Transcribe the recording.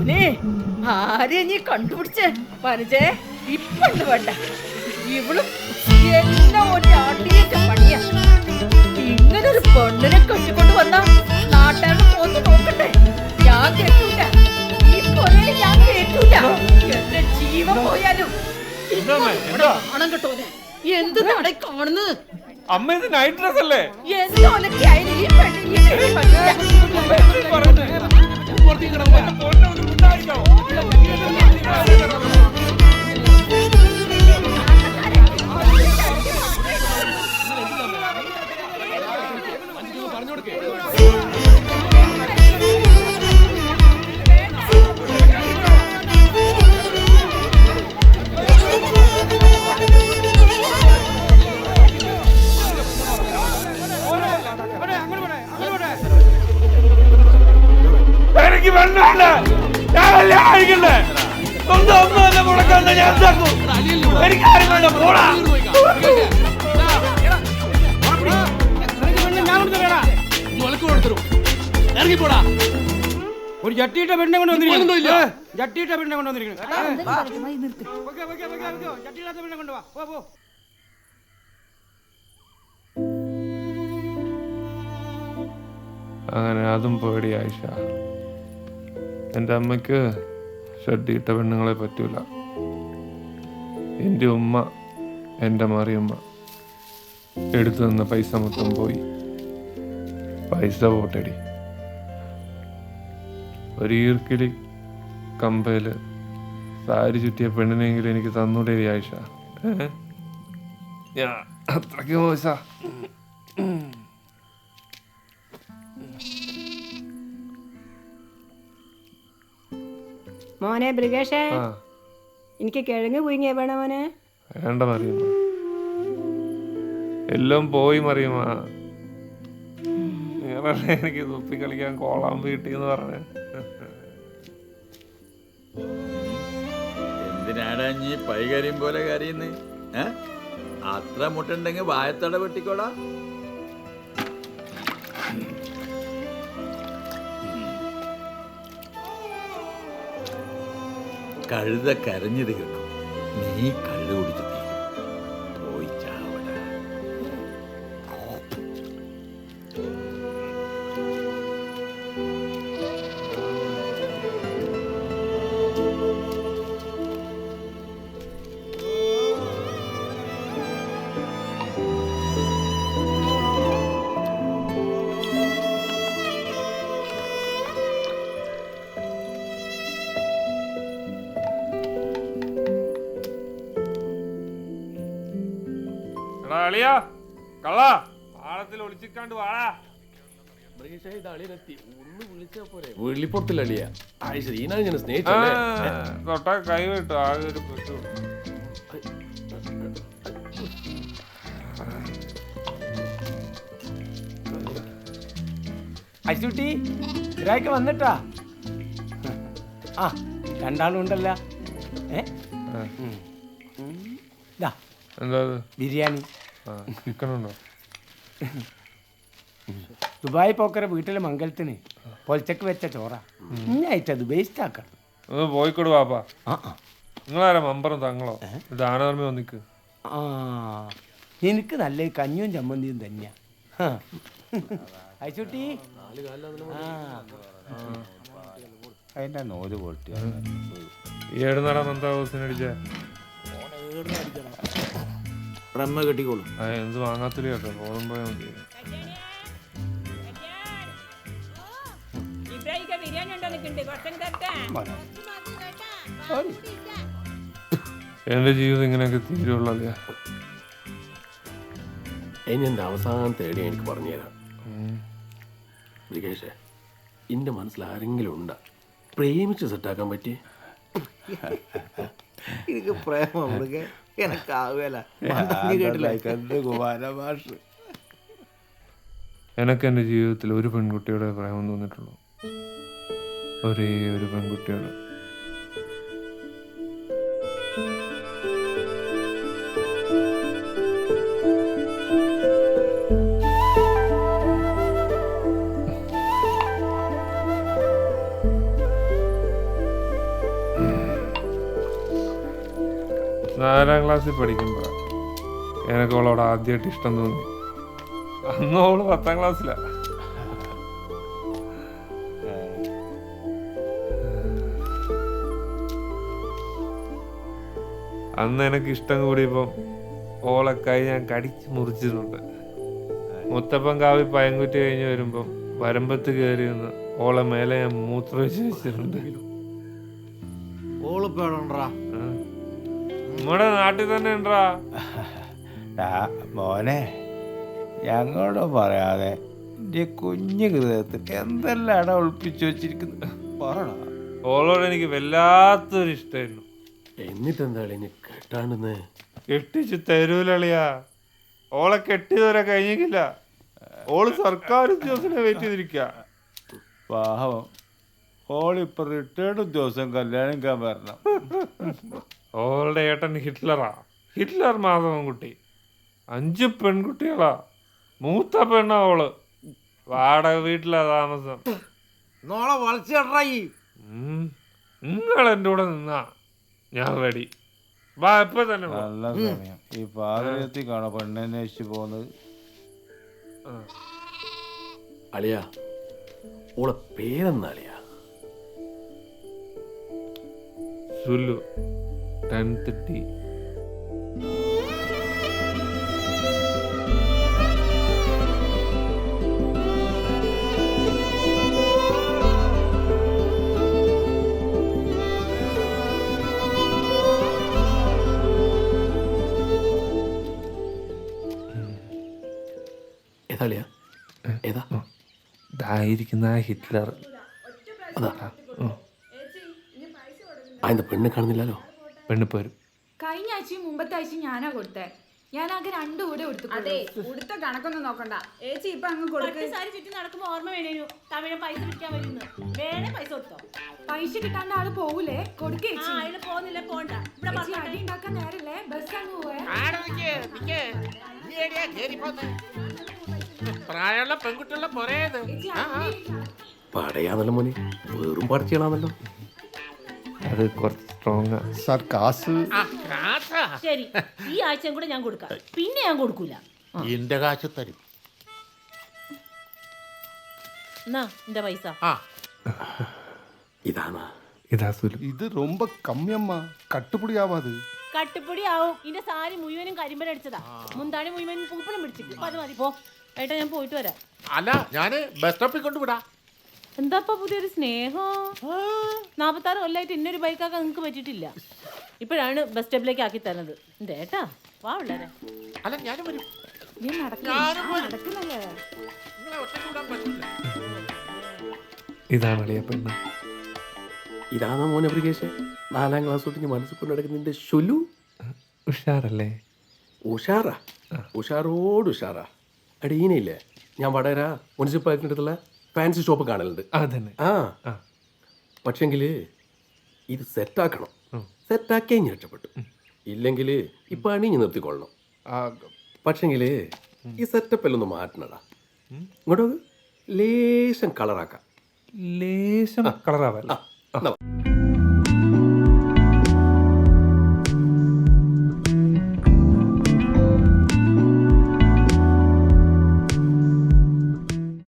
മോനെ ആരെയാ നീ കണ്ടുപിടിച്ചേ മനജേ? ഇപ്പണ്ട് വേണ്ട, ഇവളും എല്ലാം ഒരു അടിയേറ്റ പണിയാ. ഇങ്ങനൊരു പെണ്ണിനെ കെട്ടിക്കൊണ്ട് വന്ന നാട്ടുകാരുടെ പോത്ത് നോക്കട്ടെ. ഞാൻ കേട്ടൂല, ഈ പൊരയിൽ ഞാൻ കേട്ടൂല. എന്റെ ജീവൻ പോയാലും പണം കിട്ടൂലെ? എന്ത് നട കാണുന്നത്? അമ്മ ഇത് നൈറ്റ് ഡ്രസ് അല്ലേ? എന്തൊക്കെയായാലും ഈ പെണ്ണിനെ എനിക്ക് വേണ്ട, ഞാനല്ലേ കഴിക്കണ്ടേ? സ്വന്തം അമ്മ എന്നെ മുടക്കാൻ ഞാൻ എന്താക്കും? എനിക്കാരും വേണ്ട, പോടാ. ഇറങ്ങിപ്പോടാ. ഒരു ജട്ടിയിട്ട പെണ്ണെ കൊണ്ട് വന്നിരിക്കുന്നു. ജട്ടിയിട്ട പെണ്ണെ കൊണ്ട് വന്നിരിക്കുന്നു. ജട്ടിയില്ലാത്ത പെണ്ണെ കൊണ്ടുവാ. പോ. അങ്ങനെ അതും പേടി ആയിഷ. എൻ്റെ അമ്മയ്ക്ക് ഷഡ്ഡിയിട്ട പെണ്ണുങ്ങളെ പറ്റൂല. എൻ്റെ ഉമ്മ, എൻ്റെ മറിയമ്മ എടുത്തു തന്ന പൈസ മൊത്തം പോയി. പൈസ പോട്ടടി. ഒരു ഈർക്കിലി കമ്പയില് സാരി ചുറ്റിയ പെണ്ണിനെങ്കിലും എനിക്ക് തന്നൂടെ ആയിഷ? ഞാൻ അത്രയ്ക്ക് മോശ. മോനെ ബ്രിഗേഷേ, എനിക്ക് കിഴങ്ങ് പുഴുങ്ങിയ വേണം മോനെ. വേണ്ട മറിയമ്മ, എല്ലാം പോയി മറിയമ്മ. എനിക്ക് തുപ്പി കളിക്കാൻ കോളാമ്പ് കിട്ടിയെന്ന് പറഞ്ഞ എന്തിനാടാ നീ പൈകാര്യം പോലെ കരയുന്നേ? അത്ര മുട്ടുണ്ടെങ്കിൽ വായത്തട വെട്ടിക്കോടാ. കഴുത കരഞ്ഞത് കേട്ടു. നീ കള്ളു കുടിച്ചു പോയി ചാവട. അളിയാ കള്ളാ, ആഴത്തിൽ ഒളിച്ചിക്കാണ്ട് വാടാ. വെള്ളിപ്പുറത്തിലളിയ ഞാൻ തൊട്ടാ കൈ വിട്ടു. ആകെ ഒരു പെട്ടു. അച്ചുട്ടി ഇരാക്ക് വന്നിട്ടാ? ആ, രണ്ടാളും ഉണ്ടല്ല. എന്താ ബിരിയാണി ചിക്കനുണ്ടോ? ദുബായ് പോക്കര വീട്ടിലെ മംഗലത്തിന് പൊലച്ചക്ക് വെച്ച ചോറ. ഇന്നായിട്ടത് വേസ്റ്റ് ആക്കണം. ഒന്ന് പോയിക്കോട് പാപ്പാ. നിങ്ങളാരാ മമ്പറും തങ്ങളോ? ദാനധർമ്മ വന്നിക്ക്. ആ, എനിക്ക് നല്ല കഞ്ഞും ചമ്മന്തിയും തന്നെയാ. അച്ചുട്ടി അതിന്റെ നോര് പൊട്ടി. ഏട് നടാ മന്ദ ഹൗസിനടിച്ച റമ്മ കെട്ടിക്കോളും. എന്ത് വാങ്ങാത്തില്ല കേട്ടോ. പോലും പോയാൽ മതി. എന്റെ ജീവിതം ഇങ്ങനെയൊക്കെ തീരുള്ളല്ലേ? ഇനി എൻ്റെ അവസാനം തേടി എനിക്ക് പറഞ്ഞുതരാം. ബ്രിഗേഷേ, എൻ്റെ മനസ്സിൽ ആരെങ്കിലും ഉണ്ടാ പ്രേമിച്ച് സെറ്റാക്കാൻ പറ്റി? എനിക്ക് പ്രേമം എനക്കാവല എനക്ക് എൻ്റെ ജീവിതത്തിൽ ഒരു പെൺകുട്ടിയുടെ പ്രേമം തോന്നിട്ടുള്ളൂ. ഒരേ ഒരു പെൺകുട്ടിയുടെ. 4ാം ക്ലാസ്സിൽ പഠിക്കുമ്പോൾ എനിക്ക് അവളോട് ആദ്യമായിട്ട് ഇഷ്ടം തോന്നി. അന്ന് അവള് 10ാം ക്ലാസ്സിലാ. അന്ന് എനിക്ക് ഇഷ്ടം കൂടിയപ്പം ഓളക്കായി ഞാൻ കടിച്ച് മുറിച്ചിട്ടുണ്ട്. മുത്തപ്പൻ കാവി പയൻകുറ്റി കഴിഞ്ഞ് വരുമ്പം വരമ്പത്ത് കയറി നിന്ന് ഓളെ മേലെ ഞാൻ മൂത്രമൊഴിച്ച് വെച്ചിട്ടുണ്ട്. നമ്മുടെ നാട്ടിൽ തന്നെ ഉണ്ടാ. മോനെ, ഞങ്ങളോട് പറയാതെ എൻ്റെ കുഞ്ഞു ഹൃദയത്തിൽ എന്തെല്ലാം ഒളിപ്പിച്ചു വെച്ചിരിക്കുന്നത് പറയണ. ഓളോട് എനിക്ക് വല്ലാത്തൊരു ഇഷ്ടമായിരുന്നു. എന്നിട്ടെന്താ ഇനി കേട്ടാണ്ടെന്ന്? കെട്ടിച്ച് തരൂലളിയാ. ഓളെ കെട്ടിയതുവരെ കഴിഞ്ഞില്ല. ഓള് സർക്കാർ ഉദ്യോഗസ്ഥനെ വെയിറ്റ് ചെയ്തിരിക്ക. പാവം, ഓളിപ്പോ റിട്ടയർഡ് ഉദ്യോഗസ്ഥൻ കല്യാണം കഴിക്കാൻ വരണം. ഓളുടെ ഏട്ടൻ ഹിറ്റ്ലറാ. ഹിറ്റ്ലർ മാധവൻ കുട്ടി. 5 പെൺകുട്ടികളാ. മൂത്ത പെണ്ണാ ഓള്. വാടക വീട്ടിലാ താമസം. നിങ്ങൾ എൻ്റെ കൂടെ നിന്നാ ഞാൻ റെഡി. വാ, എപ്പോ തന്നെ വാ. നല്ല സമയം. ഈ പാതിരത്തി കാണാൻ പെണ്ണന്വേഷിച്ച് പോകുന്നത്. അളിയാ, ഓളെ പേരെന്താ അളിയാ? Sulu, 10th D. ഏതാ അളിയാ? ഏതാ? ഇതായിരിക്കുന്ന ഹിറ്റ്ലർ. അതാ. അതിന്റെ പെണ്ണ് കാണുന്നില്ലല്ലോ. പെണ്ണ് പോരും. കഴിഞ്ഞ ആഴ്ചയും മുമ്പത്തെ ആഴ്ചയും ഞാനാ കൊടുത്തേ. ഞാൻ ആകെ 2 കൂടെ എടുത്തു. അതെ, ഉടുത്ത കണക്കൊന്നും നോക്കണ്ട ഏച്ചി. ഇപ്പൊ അങ്ങ് കൊടുക്കുക. സാരി ചുറ്റി നടക്കുമ്പോ ഓർമ്മ വേണേനു തമിഴ് പൈസ പിടിക്കാൻ വരുന്നു. വേണേ പൈസ കൊടുത്തോ. പൈസ കിട്ടാണ്ട് ആള് പോവൂലേ? കൊടുക്കേ. അതിന് പോകുന്നില്ല, പോണ്ട. അടി ഉണ്ടാക്കാൻ നേരല്ലേ? ബസ് അങ്ങ് പോവേ. പ്രായമുള്ള പെൺകുട്ടികളുടെ പൊരയത് പടയാന്നല്ലോ മോനെ, വെറും പടച്ചിയാണല്ലോ. അത് കുറച്ച് സ്ട്രോങ്. സാർ കാശ്. ശരി, ഈ ആഴ്ചയും കൂടെ ഞാൻ കൊടുക്കാം. പിന്നെ ഞാൻ കൊടുക്കൂല. എന്റെ കാശ് തരും. എന്നാ എന്റെ പൈസ. ഇതാ സുലു. ഇത് ரொம்ப കമ്മിയമ്മ. കട്ടുപൊടി ആവാത്. കട്ടിപ്പൊടി ആവും. ഇതിന്റെ സാരി മുഴുവനും കരിമ്പനടിച്ചതാ. മുന്താണി മുഴുവനും പൂപ്പണം പിടിച്ചിട്ട്. അപ്പൊ അത് മതി, പോ. ഏട്ടാ, ഞാൻ പോയിട്ട് വരാം. അല്ല, ഞാന് ബസ് സ്റ്റോപ്പിൽ കൊണ്ടുവിടാ. എന്താപ്പാ പുതിയൊരു സ്നേഹം? 46 കൊല്ലായിട്ട് ഇന്നൊരു ബൈക്കാക്കാൻ നിങ്ങൾക്ക് പറ്റിയിട്ടില്ല. ഇപ്പോഴാണ് ബസ് സ്റ്റോപ്പിലേക്ക് ആക്കി തരുന്നത്. എന്റെ ഏട്ടാ, വാ പിള്ളേരെ. അല്ല, ഞാനും വരും. നീ നടക്കുന്നല്ലേ? നിങ്ങളെ ഒറ്റയ്ക്ക് വിടാൻ പറ്റില്ല. ഇതാണ് അളിയ പെണ്ണ്. ഇതാണ് മോനെ പ്രികേഷ്. 4ാം ക്ലാസ് തൊട്ട് മനസ്സിൽ കൊണ്ട് നടക്കുന്ന നിന്റെ ഷുലു. ഉഷാറല്ലേ? ഉഷാറാ, ഉഷാറോട് ഉഷാറാ. അടീനയില്ലേ, ഞാൻ വടകര മുനിസിപ്പാലിറ്റിൻ്റെ അടുത്തുള്ള ഫാൻസി ഷോപ്പ് കാണലുണ്ട്. അതന്നെ. പക്ഷെങ്കിൽ ഇത് സെറ്റാക്കണം. സെറ്റാക്കിയേ ഞാൻ രക്ഷപ്പെട്ടു. ഇല്ലെങ്കിൽ ഇപ്പം അണിഞ്ഞ് നിർത്തിക്കൊള്ളണം. പക്ഷെങ്കിൽ ഈ സെറ്റപ്പ് എല്ലാം ഒന്ന് മാറ്റണടാ. ഇങ്ങോട്ട് ലേശം കളറാക്കാം. ലേശം കളറാവല്ല.